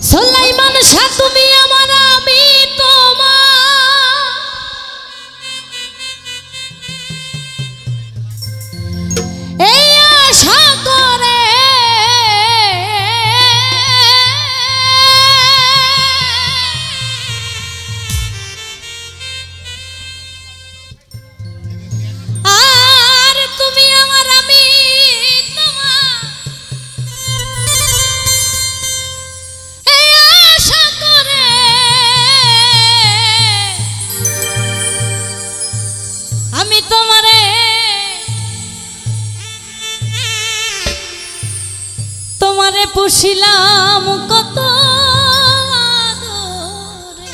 সুলাইমান শাহ তুমি আমার আমি তোমার এই আশা করে আর তুমি আমার আমি তোমার এই আশা করে আমি তোমারে পুষিলাম কত আদরে।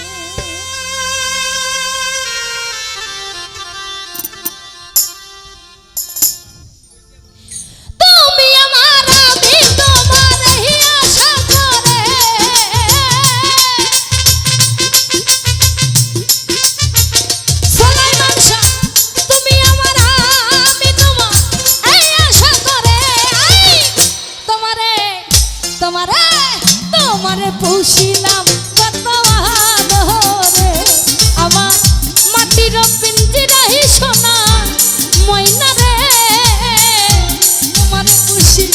তুমি আমার আমি তোমার এই আশা করে সুলাইমান শাহ তুমি আমার আমি তোমার এই আশা করে তোমারে তোমারে তোমারে পুষিলাম কত আদরে। আমার মাটির পিঞ্জিরাই সোনা ময়না রে তোমারে পুষি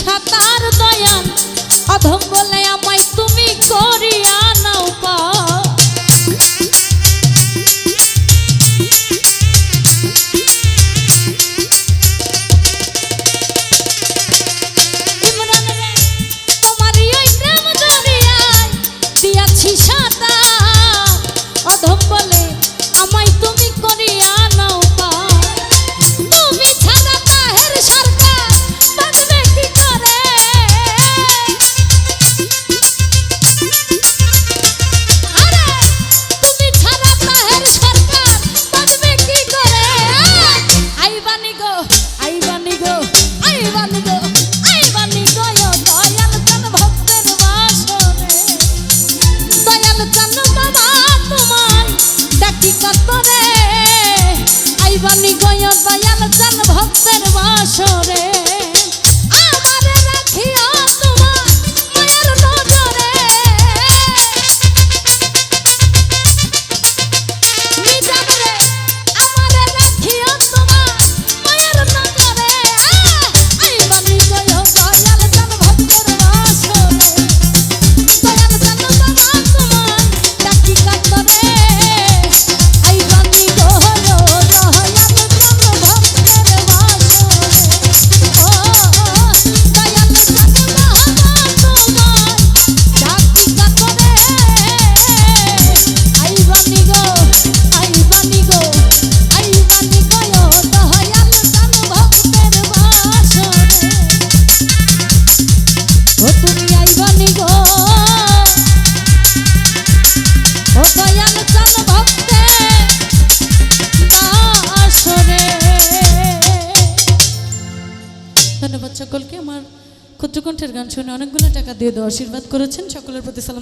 সাতার দয়াল অধম বলে আমায় তুমি করিয়া নাও পার। ইমরান রে তোমারই ওই প্রেম দরিয়ায় দিয়াছি সাতার অধম বলে আমায় তুমি করিয়া নাও পার। তুমি ছাড়া তাহের সরকার বাঁচবে কি করে? আরে তুমি ছাড়া তাহের সরকার বাঁচবে কি করে? আইবানি গো আইবানি গো আইবানি গো আইবানি গো দয়াল চান ভক্তের বাসরে। দয়াল চান বাবা তোমায় ডাকি কতরে। আইবানি গো দয়াল চান ভক্তের বাসরে। আমারে রাখিও তোমার মায়ের নজরে। নিজাম রে আমারে রাখিও তোমার মায়ের নজরে। আইবানি গো দয়াল চান ভক্তের বাসরে। দয়াল চান বাবা তোমায় ডাকি কতরে। আইবানি গো দয়াল চান ভক্তের ধন্যবাদ সকলকে। আমার ক্ষুদ্র কণ্ঠের গান শুনে অনেকগুলো টাকা দিয়ে দেওয়া আশীর্বাদ করেছেন। সকলের প্রতি সালাম।